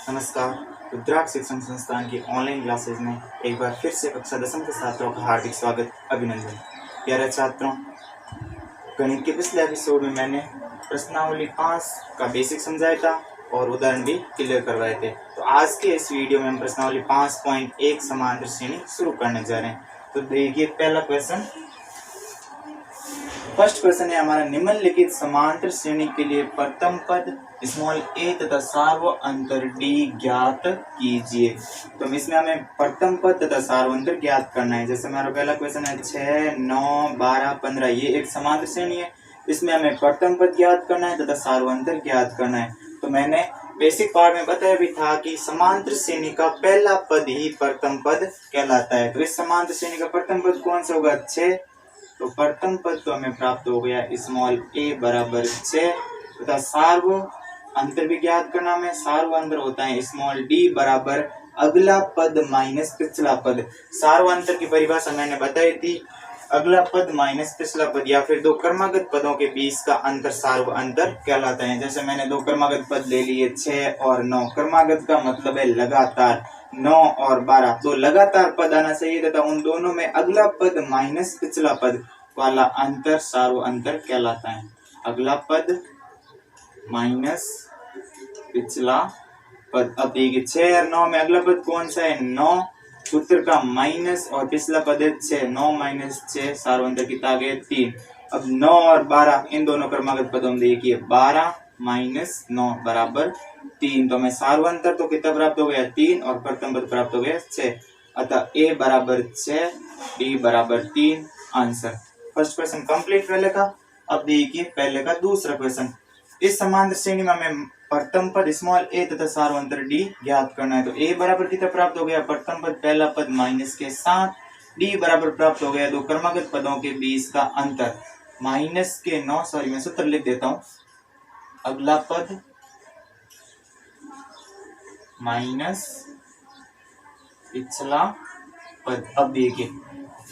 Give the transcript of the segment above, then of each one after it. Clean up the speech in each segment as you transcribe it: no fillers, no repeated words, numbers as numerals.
नमस्कार। रुद्राक्ष शिक्षण संस्थान की ऑनलाइन क्लासेज में एक बार फिर से कक्षा 10वीं के छात्रों का हार्दिक स्वागत, अभिनंदन। प्यारे छात्रों, गणित के पिछले एपिसोड में मैंने प्रश्नावली 5 का बेसिक समझाया था और उदाहरण भी क्लियर करवाए थे। तो आज के इस वीडियो में हम प्रश्नावली 5.1 समांतर श्रेणी शुरू करने जा रहे हैं। तो देखिए पहला क्वेश्चन, फर्स्ट क्वेश्चन है हमारा, निम्नलिखित समांतर श्रेणी के लिए प्रथम पद स्मॉल a तथा सार्वअंतर d ज्ञात कीजिए। तो इसमें हमें प्रथम पद तथा सार्वअंतर ज्ञात करना है। जैसे हमारा पहला क्वेश्चन है 6, 9, 12, 15, ये एक समांतर श्रेणी है। इसमें हमें प्रथम पद ज्ञात करना है तथा सार्वअंतर ज्ञात करना है। तो मैंने बेसिक पार्ट में बताया भी था कि समांतर श्रेणी का पहला पद ही प्रथम पद कहलाता है। तो इस समांतर श्रेणी का प्रथम पद कौन सा होगा? 6। तो प्रथम पद तो हमें प्राप्त हो गया स्मॉल a बराबर 6 तथा सार्व अंतर भी ज्ञात करना में। सार्व अंतर होता है स्मॉल d बराबर अगला पद माइनस पिछला पद। सार्व अंतर की परिभाषा मैंने बताई थी, अगला पद माइनस पिछला पद या फिर दो क्रमागत पदों के बीच का अंतर सार्व अंतर कहलाता है। जैसे मैंने दो क्रमागत पद ले लिए 6 और 9। क्रमागत का मतलब है लगातार, 9 और 12 तो लगातार पद आना चाहिए तथा उन दोनों में अगला पद माइनस पिछला पद वाला अंतर सार्व अंतर कहलाता है। अगला पद माइनस पिछला पद। अब देखिए 6 और 9 में अगला पद कौन सा है? 9। सूत्र का माइनस और पिछला पद है 6। 9 माइनस 6 सार्वअंतर कितना आ गया? 3। अब 9 और 12 इन दोनों क्रमागत पदों में देखिए 12 माइनस 9 बराबर 3। तो हमें सार्वअंतर तो कितना प्राप्त हो गया? 3 और प्रथम पद प्राप्त हो गया 6। अतः a बराबर 6, d बराबर 3 आंसर। फर्स्ट क्वेश्चन कंप्लीट पहले का। अब देखिए पहले का दूसरा क्वेश्चन, इस समांतर श्रेणी में हमें प्रथम पद स्मॉल a तथा सार्वअंतर d ज्ञात करना है। तो a बराबर कितना प्राप्त हो गया? प्रथम पद पहला पद माइनस के साथ, d बराबर प्राप्त हो गया दो क्रमागत पदों के बीच का अंतर माइनस के 9, सॉरी मैं सूत्र लिख देता हूं, अगला पद माइनस पिछला पद। अब देखिए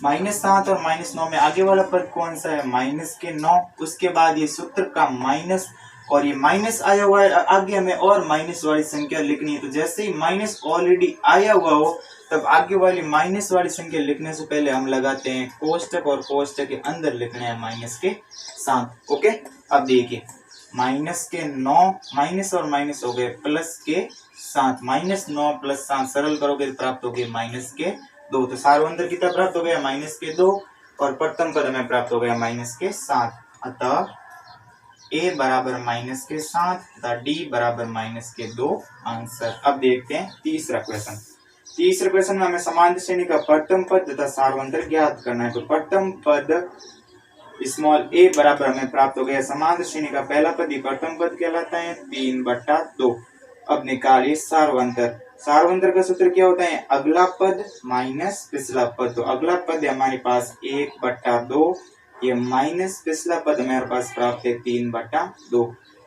-7 और -9 में आगे वाला पद कौन सा है? माइनस के 9। उसके बाद ये सूत्र का माइनस और ये माइनस आया हुआ है, आगे हमें और माइनस वाली संख्या लिखनी है। तो जैसे ही माइनस ऑलरेडी आया हुआ हो तब आगे वाली माइनस वाली संख्या लिखने से पहले हम लगाते हैं कोष्टक और कोष्टक के अंदर लिखना है माइनस के साथ। ओके, अब देखिए माइनस के 9, माइनस और माइनस हो गए प्लस के 7, -9 + 7 सरल करोगे तो प्राप्त हो गए माइनस के 2। तो सार्वअंतर कितना प्राप्त हो गया? माइनस के 2 और प्रथम पद में प्राप्त हो गया माइनस के 7। अतः a बराबर माइनस के 7 तथा d बराबर माइनस के 2 आंसर। अब देखते हैं तीसरा क्वेश्चन। तीसरे क्वेश्चन में हमें समांतर श्रेणी का प्रथम पद तथा सार्वअंतर ज्ञात करना है। तो प्रथम पद स्मॉल a बराबर हमें प्राप्त हो गया समांतर श्रेणी का पहला पद ही प्रथम पद कहलाता है 3/2। अब निकालिए सार्वअंतर। सार्वअंतर का सूत्र क्या होता है? अगला पद माइनस पिछला पद। तो अगला पद है हमारे पास 1/2, ये माइनस पिछला पद हमारे पास प्राप्त है 3/2।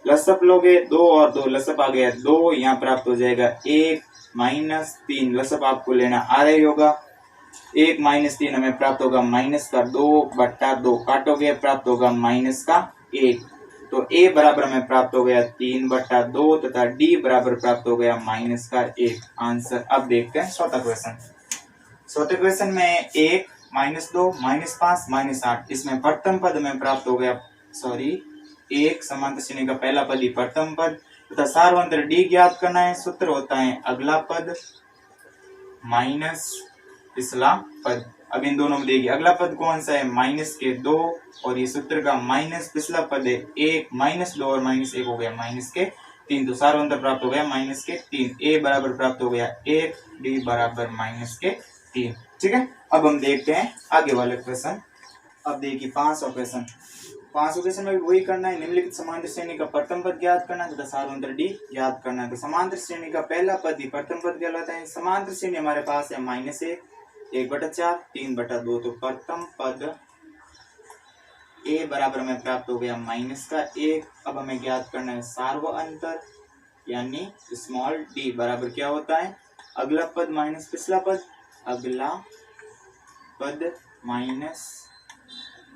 लसअप लोगे 2 और 2 लसअप आ गया 2, यहाँ प्राप्त हो जाएगा 1 - 3। लसअप आपको लेना आ रहा ही होगा। 1 - 3 हमें प्राप्त होगा माइनस का 2/2, काटोगे प्राप्त होगा माइनस का 1। तो a बराबर हमें प्राप्त हो गया 3/2 तथा d बराबर प्राप्त हो गया माइनस का 1 आंसर। अब देखते हैं चौथा क्वेश्चन। चौथे क्वेश्चन में 1 -2 -5 -8, इसमें प्रथम पद में प्राप्त हो गया, सॉरी 1 समांतर श्रेणी का पहला पद ही प्रथम पद तथा सार्वअंतर d ज्ञात करना है। सूत्र होता है अगला पद माइनस पिछला पद। अब इन दोनों में देखिए अगला पद कौन सा है? माइनस के 2 और ये सूत्र का माइनस पिछला पद है 1, -2 और -1 हो गया माइनस के 3। तो सार्वअंतर प्राप्त हो गया माइनस के 3। a बराबर प्राप्त हो गया 1, d बराबर माइनस के 3। ठीक है, अब हम देखते हैं आगे वाले क्वेश्चन। अब देखिए 5वां क्वेश्चन। 5वें क्वेश्चन में भी वही करना है, निम्नलिखित समांतर श्रेणी का प्रथम पद ज्ञात करना है तथा सार्वअंतर d ज्ञात करना है। तो समांतर श्रेणी का पहला पद ही प्रथम पद कहलाता है। समांतर श्रेणी हमारे पास है -1, 1/4, 3/2। तो प्रथम पद a बराबर हमें प्राप्त हो गया माइनस का 1। अब हमें ज्ञात करना है सार्वअंतर यानी स्मॉल d बराबर क्या होता है? अगला पद माइनस पिछला पद, अगला पद माइनस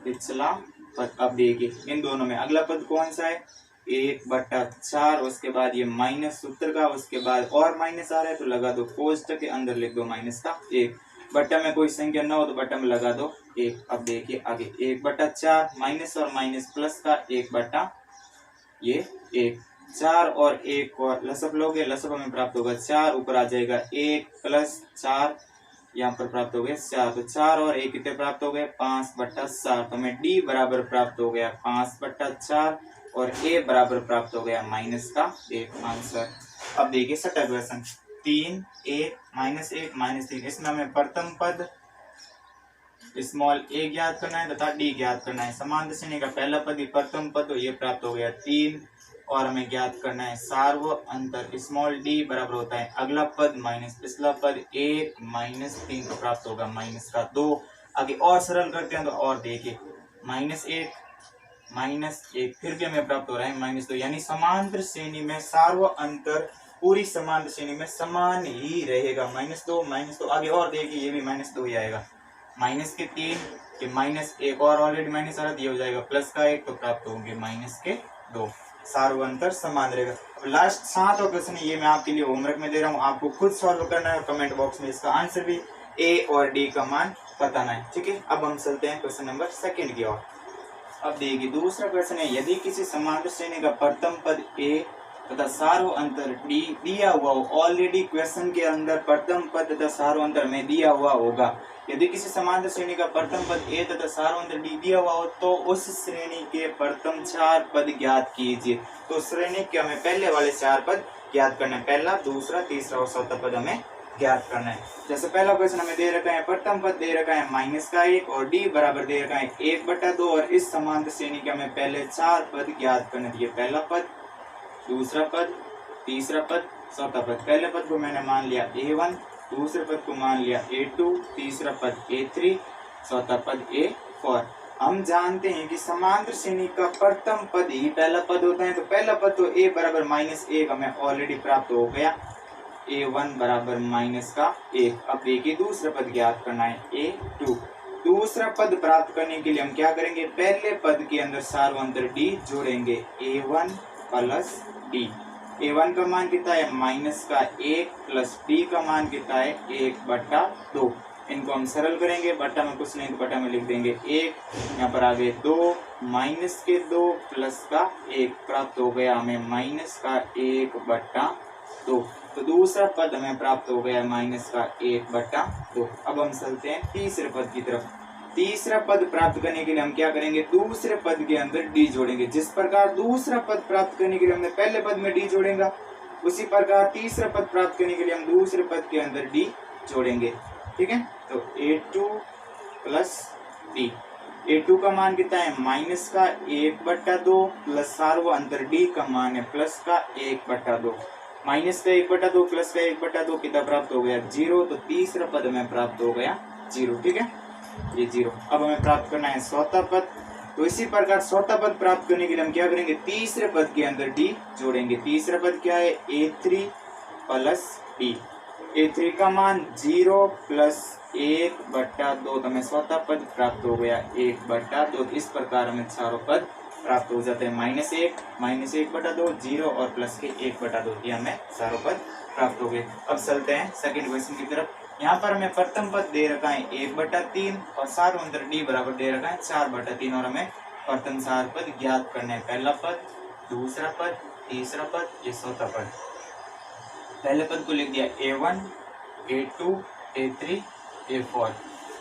पिछला पद। अब देखिए इन दोनों में अगला पद कौन सा है? 1/4, उसके बाद ये माइनस सूत्र का, उसके बाद और माइनस आ रहा है तो लगा दो कोष्टक के अंदर लिख दो माइनस का 1, बट्टा में कोई संख्या न हो तो बट्टा में लगा दो 1। अब देखिए आगे 1/4 माइनस और माइनस प्लस का 1 4 और 1 को लसअप लोगे, लसअप हमें प्राप्त होगा 4, ऊपर आ जाएगा 1 प्लस 4, यहाँ पर प्राप्त हो गया 4, तो 4 और 1 कितने प्राप्त हो गए 5/7, तो हमें डी बराबर प्राप्त हो गया 5/4 और ए बराबर प्राप्त हो गया माइनस का 1 आंसर। अब देखिए छठा क्वेश्चन 3 1 -1 -3, इसमें हमें प्रथम पद स्मॉल ए ज्ञात करना है तथा डी ज्ञात करना है। समांतर श्रेणी का पहला पद ही प्रथम पद, तो ये प्राप्त हो गया 3, और हमें ज्ञात करना है सार्व अंतर स्मॉल डी बराबर होता है अगला पद माइनस पिछला पद 1 -3, तो प्राप्त होगा माइनस का 2। आगे और सरल करते हैं तो और देखिए -1 फिर भी हमें प्राप्त हो रहा है -2, यानी समांतर श्रेणी में सार्व अंतर पूरी समांतर श्रेणी में समान ही रहेगा -2 आगे और देखिए ये भी -2 ही आएगा, -3 के -1 और ऑलरेडी माइनस आ रहा है, ये हो जाएगा +1, तो प्राप्त होंगे -2, सार्व अंतर समान रहेगा। अब लास्ट 7वां क्वेश्चन है, ये मैं आपके लिए होमवर्क में दे रहा हूँ, आपको खुद सॉल्व करना है और कमेंट बॉक्स में इसका आंसर भी ए और डी का मान बताना है, ठीक है। अब हम चलते हैं क्वेश्चन नंबर 2 की ओर। अब देखिए दूसरा क्वेश्चन है, यदि किसी समांतर श्रेणी का प्रथम पद ए तथा सार्व अंतर डी दिया हुआ हो, ऑलरेडी क्वेश्चन के अंदर प्रथम पद तथा सार्व अंतर में दिया हुआ होगा। यदि किसी समांतर श्रेणी का प्रथम पद ए तथा सार्व अंतर डी दिया हुआ हो तो उस श्रेणी के प्रथम 4 पद ज्ञात कीजिए। तो श्रेणी के हमें पहले वाले 4 पद ज्ञात करना है, पहला दूसरा तीसरा और चौथा पद हमें ज्ञात करना है। जैसे पहला क्वेश्चन हमें दे रखा है प्रथम पद दे रखा है -1 और डी बराबर दे रखा है 1/2, और इस समांतर श्रेणी के हमें पहले 4 पद ज्ञात करने दिए, पहला पद दूसरा पद तीसरा पद चौथा पद। पहले पद को मैंने मान लिया A1, दूसरे पद को मान लिया A2, तीसरा पद A3, चौथा पद A4। हम जानते हैं कि समांतर श्रेणी का प्रथम पद ही पहला पद होता है, तो पहला पद तो A बराबर -1 हमें ऑलरेडी प्राप्त हो गया, A1 बराबर -1। अब देखिए दूसरा पद ज्ञात करना है A2। दूसरा पद प्राप्त करने के लिए हम क्या करेंगे, पहले पद के अंदर सार्व अंतर D जोड़ेंगे, A1 प्लस D। A1 का मान कितना है -1 प्लस D का मान कितना है 1/2। इनको हम सरल करेंगे, बट्टा में कुछ नहीं तो बट्टा में लिख देंगे 1, यहाँ पर आ गए 2 -2 प्लस का 1, प्राप्त हो गया हमें -1/2। तो दूसरा पद हमें प्राप्त हो गया -1/2। अब हम चलते हैं तीसरे पद की तरफ। तीसरा पद प्राप्त करने के लिए हम क्या करेंगे, दूसरे पद के अंदर D जोड़ेंगे। जिस प्रकार दूसरा पद प्राप्त करने के लिए हमने पहले पद में D जोड़ेगा, उसी प्रकार तीसरा पद प्राप्त करने के लिए हम दूसरे पद के अंदर D जोड़ेंगे, ठीक है। तो A2 प्लस D, A2 का मान कितना है -1/2 प्लस सार्व अंतर D का मान है +1/2। -1/2 प्लस 1/2 कितना प्राप्त हो गया 0, तो तीसरा पद हमें प्राप्त हो गया 0, ठीक है, ये 0। अब हमें प्राप्त करना है चौथा पद, तो इसी प्रकार चौथा पद प्राप्त करने के लिए हम क्या करेंगे, तीसरे पद के अंदर D जोड़ेंगे। तीसरा पद क्या है A3 प्लस D। A3 का मान 0 प्लस 1/2, तो हमें चौथा पद प्राप्त हो गया 1/2। इस प्रकार हमें चारों पद प्राप्त हो जाते हैं, -1/2 0 और प्लस के 1/2, ये हमें चारों पद प्राप्त हो गए। अब चलते हैं सेकंड क्वेश्चन की तरफ। यहाँ पर हमें प्रथम पद दे रखा है 1/3 और सार्व अंतर D बराबर दे रखा है 4/3, और हमें प्रथम 4 पद ज्ञात करने हैं, पहला पद दूसरा पद तीसरा पद ये चौथा पद। पहले पद को लिख दिया A1 A2 A3 A4।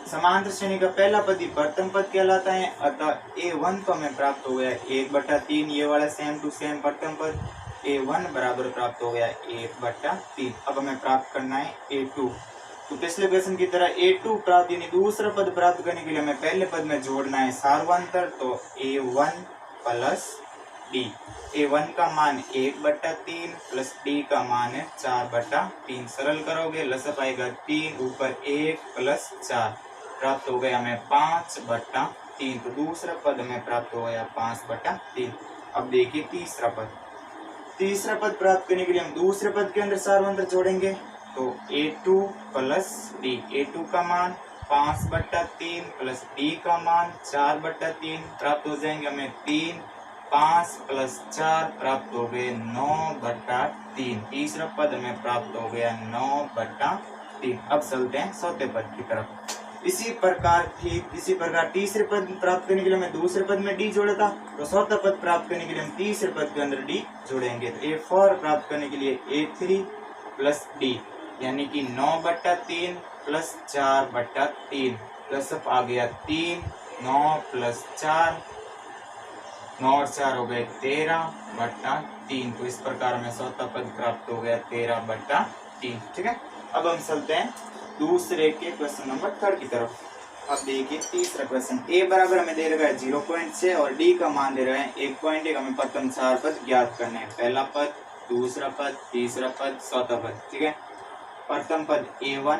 समांतर श्रेणी का पहला पद ही प्रथम पद कहलाता है, अतः A1 तो हमें प्राप्त हो गया 1/3, ये वाला सेम टू सेम प्रथम पद A1 बराबर प्राप्त हो गया 1/3। अब हमें प्राप्त करना है A2, तो पिछले क्वेश्चन की तरह A2 प्राप्त यानी दूसरा पद प्राप्त करने के लिए हमें पहले पद में जोड़ना है सार्वंतर, तो A1 प्लस D। A1 का मान 1/3 प्लस D का मान है 4/3। सरल करोगे लसअप आएगा 3 ऊपर 1 प्लस 4, प्राप्त हो गया हमें 5/3। तो दूसरा पद हमें प्राप्त हो गया 5/3। अब देखिए तीसरा पद प्राप्त करने के लिए हम दूसरे पद के अंदर सार्वंतर जोड़ेंगे, तो A2 प्लस D। A2 का मान 5/3 प्लस D का मान 4/3, प्राप्त हो जाएंगे हमें 3 5 प्लस 4 प्राप्त हो गए 9/3। तीसरा पद हमें प्राप्त हो गया 9/3। अब चलते हैं चौथे पद की तरफ। इसी प्रकार तीसरे पद प्राप्त करने के लिए हमें दूसरे पद में डी जोड़ा था, तो चौथा पद प्राप्त करने के लिए हम तीसरे पद के अंदर डी जोड़ेंगे। तो A4 प्राप्त करने के लिए A3 प्लस डी यानी कि 9/3 प्लस 4/3 प्लस अब आ गया 3, 9 प्लस 4, 9 और 4 हो गए 13/3। तो इस प्रकार हमें चौथा पद प्राप्त हो गया 13/3। ठीक है, अब हम चलते हैं दूसरे के क्वेश्चन नंबर 3 की तरफ। अब देखिए तीसरा क्वेश्चन। ए बराबर हमें दे रखा है 0.6 और डी का मान दे रहे हैं 1.1। हमें प्रथम 4 पद ज्ञात करने हैं, पहला पद, दूसरा पद, तीसरा पद, चौथा पद। ठीक है, प्रथम पद A1,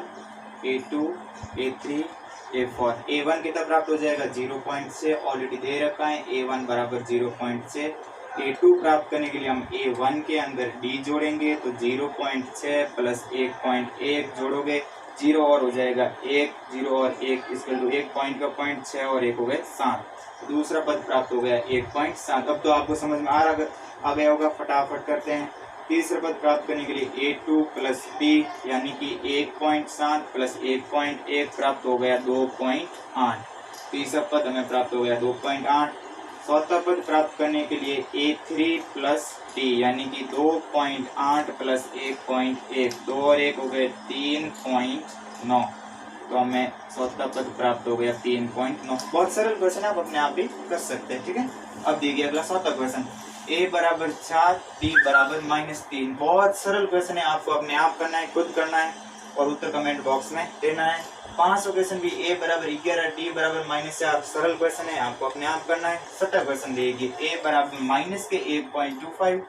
A2, A3, A4। A1 कितना प्राप्त हो जाएगा 0.6, ऑलरेडी दे रखा है A1 बराबर 0.6। A2 प्राप्त करने के लिए हम A1 के अंदर D जोड़ेंगे, तो 0.6 प्लस 1.1 जोड़ोगे 0 और हो जाएगा 1, 0 और 1 इसके तो 1 पॉइंट का पॉइंट 6 और 1 हो गए 7। दूसरा पद प्राप्त हो गया 1.7। अब तो आपको समझ में आ गया होगा, फटाफट करते हैं। तीसरा पद प्राप्त करने के लिए A2 प्लस D यानी कि 1.7 प्लस 1.1 प्राप्त हो गया 2.8। तीसरा पद हमें प्राप्त हो गया 2.8। चौथा पद प्राप्त करने के लिए A3 प्लस D यानी कि 2.8 प्लस 1.1, 2 और 1 हो गए 3.9। तो हमें चौथा पद प्राप्त हो गया 3.9। बहुत सरल क्वेश्चन है, आप अपने आप भी कर सकते हैं। ठीक है, अब देखिए अगला चौथा क्वेश्चन। A बराबर 4, D बराबर -3। बहुत सरल क्वेश्चन है, आपको अपने आप करना है, खुद करना है और उत्तर कमेंट बॉक्स में देना है। 5 क्वेश्चन भी A बराबर 11, D बराबर -4 सरल क्वेश्चन है, आपको अपने आप करना है। छठा क्वेश्चन देखिए। A बराबर -1.25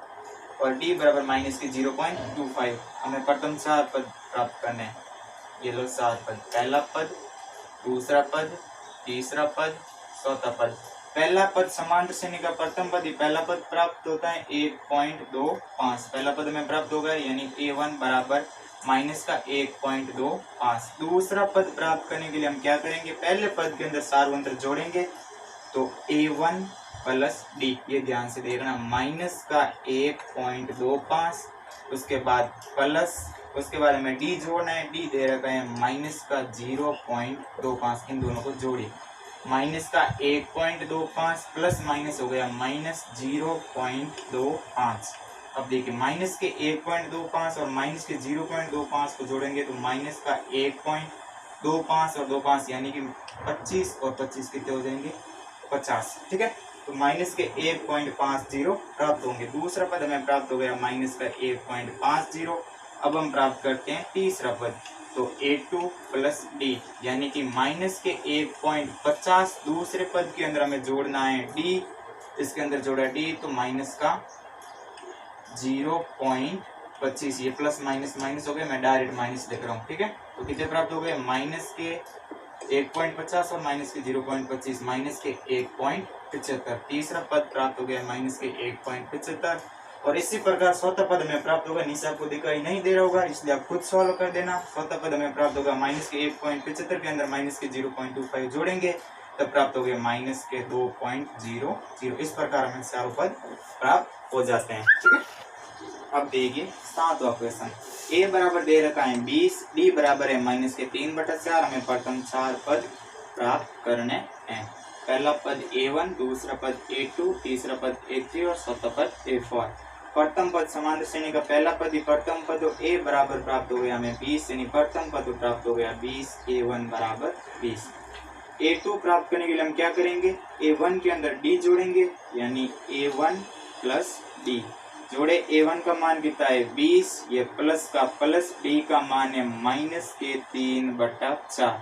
और D बराबर -0.25। हमें प्रथम 4 पद प्राप्त करने हैं। ये लो 4 पद, पहला पद, दूसरा पद, तीसरा पद, चौथा पद। पहला पद समांतर श्रेणी का प्रथम पद ही पहला पद प्राप्त होता है 1.25। पहला पद में प्राप्त होगा यानी A1 बराबर माइनस का 1.25। दूसरा पद प्राप्त करने के लिए हम क्या करेंगे, पहले पद के अंदर सार्वंत्र जोड़ेंगे, तो A1 प्लस D, ये ध्यान से देखना, माइनस का 1.25, उसके बाद प्लस, उसके बाद हमें D जोड़ना है, D दे रखा है माइनस का 0.25। इन दोनों को जोड़िए, माइनस का 1.25 प्लस माइनस हो गया -0.25। अब देखिए माइनस के 1.25 और माइनस के 0.25 को जोड़ेंगे तो माइनस का 1.25 और 25 यानी कि 25 और 25 कितने हो जाएंगे 50। ठीक है, तो माइनस के 1.50 प्राप्त होंगे। दूसरा पद हमें प्राप्त हो गया माइनस का 1.50। अब हम प्राप्त करते हैं तीसरा पद, तो A2 प्लस D यानी कि माइनस के 1.50 दूसरे पद के अंदर हमें जोड़ना है D, इसके अंदर जोड़ा D तो माइनस का 0.25, ये प्लस माइनस माइनस हो गया, मैं डायरेक्ट माइनस लिख रहा हूँ। ठीक है, तो कितने प्राप्त हो गए माइनस के 1.50 और माइनस के 0.25, माइनस के 1.75। तीसरा पद प्राप्त हो गया माइनस के 1.75 और इसी प्रकार चौथा पद हमें प्राप्त होगा, नीचे आपको दिखाई नहीं दे रहा होगा इसलिए आप खुद सॉल्व कर देना। चौथा पद हमें प्राप्त होगा माइनस के 1.75 के अंदर माइनस के 0.25 जोड़ेंगे तब प्राप्त हो गया माइनस के 2.00। इस प्रकार हमें चारों पद प्राप्त हो जाते हैं। ठीक है, अब देखिए सातवां क्वेश्चन। A बराबर दे रखा है 20, D बराबर है माइनस के 3/4। हमें प्रथम 4 पद प्राप्त करने हैं। पहला पद A1, दूसरा पद A2, तीसरा पद A3 और चौथा पद A4। प्रथम पद समांतर श्रेणी का पहला पद ही प्रथम पद, A बराबर प्राप्त हो गया हमें 20 यानी प्रथम पद प्राप्त हो गया 20, A1 बराबर 20। A2 प्राप्त करने के लिए हम क्या करेंगे, A1 के अंदर D जोड़ेंगे यानी A1 प्लस D। जोड़े A1 का मान कितना है 20, ये प्लस का प्लस, D का मान है माइनस के 3/4।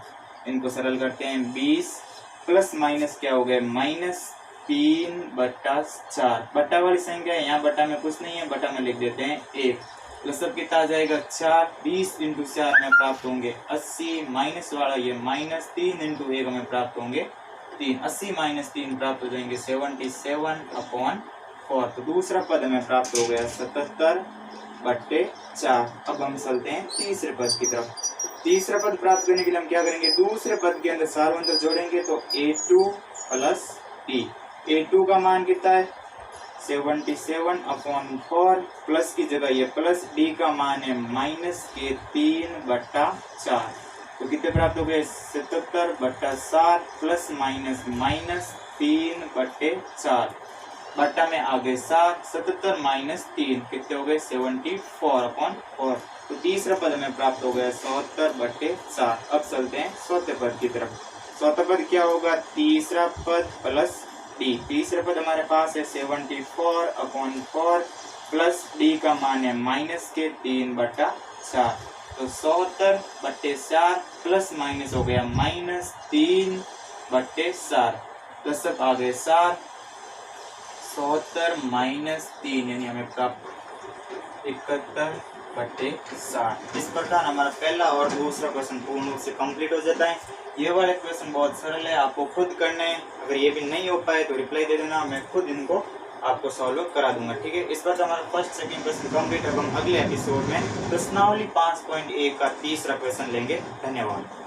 इनको सरल करते हैं, 20 प्लस माइनस क्या हो गया -3/4। बट्टा वाली संख्या है, यहाँ बट्टा में कुछ नहीं है, बट्टा में लिख देते हैं 1। प्लस अब कितना आ जाएगा 4, 20 × 4 में प्राप्त होंगे 80, माइनस वाला ये माइनस 3 × 1 में प्राप्त होंगे 3। 80 - 3 प्राप्त हो जाएंगे 77/4। तो दूसरा पद हमें प्राप्त हो गया 77/4। अब हम चलते हैं तीसरे पद की तरफ। तीसरा पद प्राप्त करने के लिए हम क्या करेंगे, दूसरे पद के अंदर सार्वंत्र जोड़ेंगे तो A2 प्लस D। A2 का मान कितना है 77/4 प्लस की जगह ये प्लस, डी का मान है माइनस के 3/4, तो कितने प्राप्त हो गए 77/7 प्लस माइनस माइनस 3/4, बट्टा में आगे 7, 77 माइनस 3 कितने हो गए 74/4, तो तीसरा पद हमें प्राप्त हो गया 74/4। अब चलते हैं चौथे पद की तरफ। चौथा पद क्या होगा, तीसरा पद प्लस डी। तीसरा पद हमारे पास है 74/4 प्लस डी का मान है माइनस के 3/4, तो 74/4 प्लस माइनस हो गया माइनस 3/4, प्लस सब आ गए 7, 74 माइनस 3 यानी हमें प्राप्त 71/60। इस प्रकार हमारा पहला और दूसरा क्वेश्चन पूर्ण रूप से कंप्लीट हो जाता है। ये वाले क्वेश्चन बहुत सरल है, आपको खुद करना है। अगर ये भी नहीं हो पाए तो रिप्लाई दे देना, मैं खुद इनको आपको सॉल्व करा दूंगा, ठीक है। इस बार हमारा फर्स्ट सेकंड क्वेश्चन कंप्लीट है। हम अगले एपिसोड में प्रश्नावली 5.1 का तीसरा क्वेश्चन लेंगे। धन्यवाद।